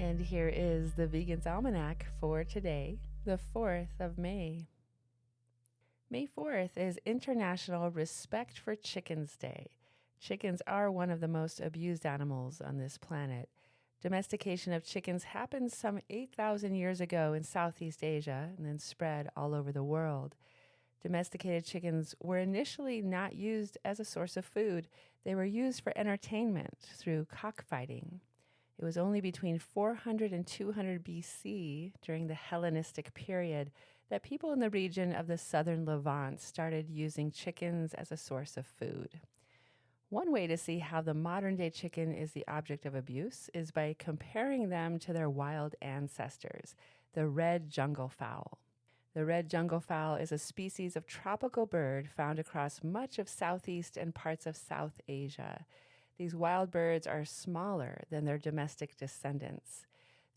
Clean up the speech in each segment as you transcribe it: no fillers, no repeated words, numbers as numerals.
And here is the Vegan's Almanac for today, the 4th of May. May 4th is International Respect for Chickens Day. Chickens are one of the most abused animals on this planet. Domestication of chickens happened some 8,000 years ago in Southeast Asia and then spread all over the world. Domesticated chickens were initially not used as a source of food. They were used for entertainment through cockfighting. It was only between 400 and 200 BC, during the Hellenistic period, that people in the region of the southern Levant started using chickens as a source of food. One way to see how the modern-day chicken is the object of abuse is by comparing them to their wild ancestors, the red jungle fowl. The red jungle fowl is a species of tropical bird found across much of Southeast and parts of South Asia. These wild birds are smaller than their domestic descendants.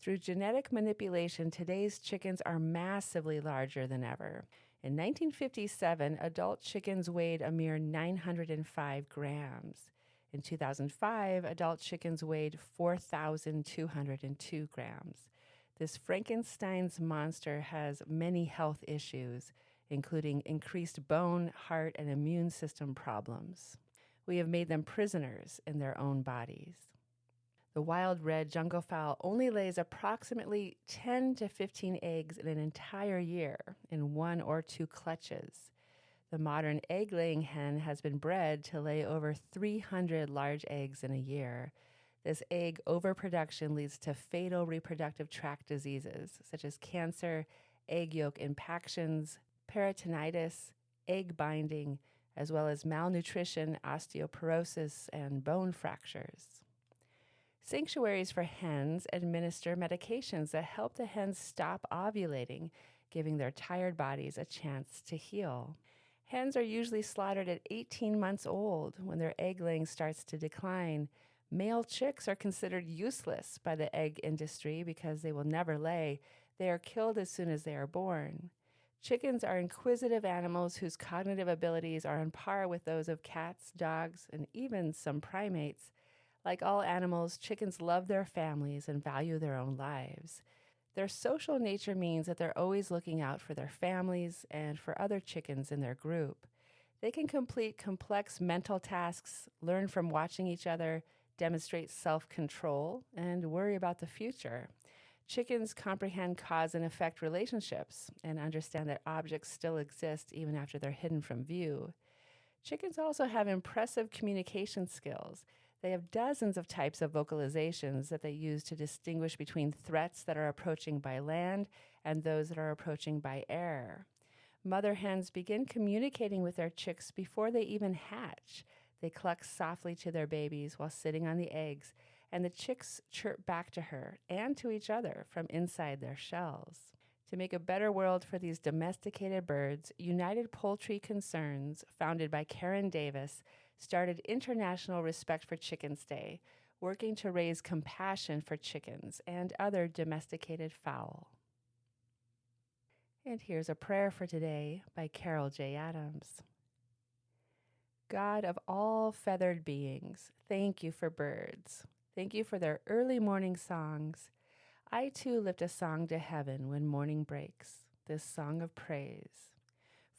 Through genetic manipulation, today's chickens are massively larger than ever. In 1957, adult chickens weighed a mere 905 grams. In 2005, adult chickens weighed 4,202 grams. This Frankenstein's monster has many health issues, including increased bone, heart, and immune system problems. We have made them prisoners in their own bodies. The wild red jungle fowl only lays approximately 10 to 15 eggs in an entire year in 1 or 2 clutches. The modern egg-laying hen has been bred to lay over 300 large eggs in a year. This egg overproduction leads to fatal reproductive tract diseases such as cancer, egg yolk impactions, peritonitis, egg binding, as well as malnutrition, osteoporosis, and bone fractures. Sanctuaries for hens administer medications that help the hens stop ovulating, giving their tired bodies a chance to heal. Hens are usually slaughtered at 18 months old when their egg laying starts to decline. Male chicks are considered useless by the egg industry because they will never lay. They are killed as soon as they are born. Chickens are inquisitive animals whose cognitive abilities are on par with those of cats, dogs, and even some primates. Like all animals, chickens love their families and value their own lives. Their social nature means that they're always looking out for their families and for other chickens in their group. They can complete complex mental tasks, learn from watching each other, demonstrate self-control, and worry about the future. Chickens comprehend cause and effect relationships and understand that objects still exist even after they're hidden from view. Chickens also have impressive communication skills. They have dozens of types of vocalizations that they use to distinguish between threats that are approaching by land and those that are approaching by air. Mother hens begin communicating with their chicks before they even hatch. They cluck softly to their babies while sitting on the eggs, and the chicks chirp back to her and to each other from inside their shells. To make a better world for these domesticated birds, United Poultry Concerns, founded by Karen Davis, started International Respect for Chickens Day, working to raise compassion for chickens and other domesticated fowl. And here's a prayer for today by Carol J. Adams. God of all feathered beings, thank you for birds. Thank you for their early morning songs. I too lift a song to heaven when morning breaks, this song of praise.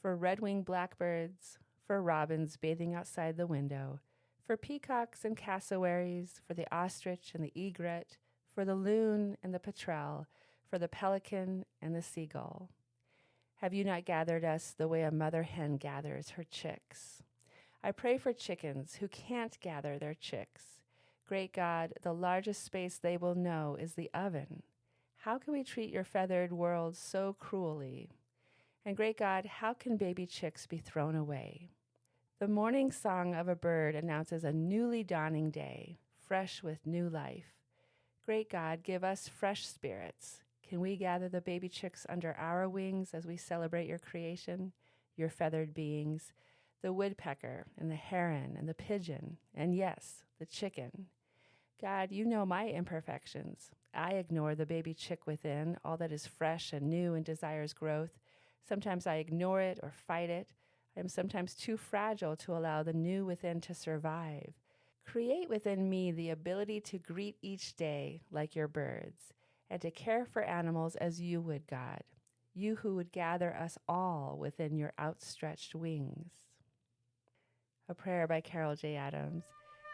For red-winged blackbirds, for robins bathing outside the window, for peacocks and cassowaries, for the ostrich and the egret, for the loon and the petrel, for the pelican and the seagull. Have you not gathered us the way a mother hen gathers her chicks? I pray for chickens who can't gather their chicks. Great God, the largest space they will know is the oven. How can we treat your feathered world so cruelly? And great God, how can baby chicks be thrown away? The morning song of a bird announces a newly dawning day, fresh with new life. Great God, give us fresh spirits. Can we gather the baby chicks under our wings as we celebrate your creation, your feathered beings, the woodpecker and the heron and the pigeon, and yes, the chicken? God, you know my imperfections. I ignore the baby chick within, all that is fresh and new and desires growth. Sometimes I ignore it or fight it. I am sometimes too fragile to allow the new within to survive. Create within me the ability to greet each day like your birds, and to care for animals as you would, God, you who would gather us all within your outstretched wings. A prayer by Carol J. Adams.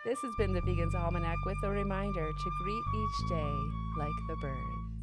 This has been the Vegan's Almanac with a reminder to greet each day like the birds.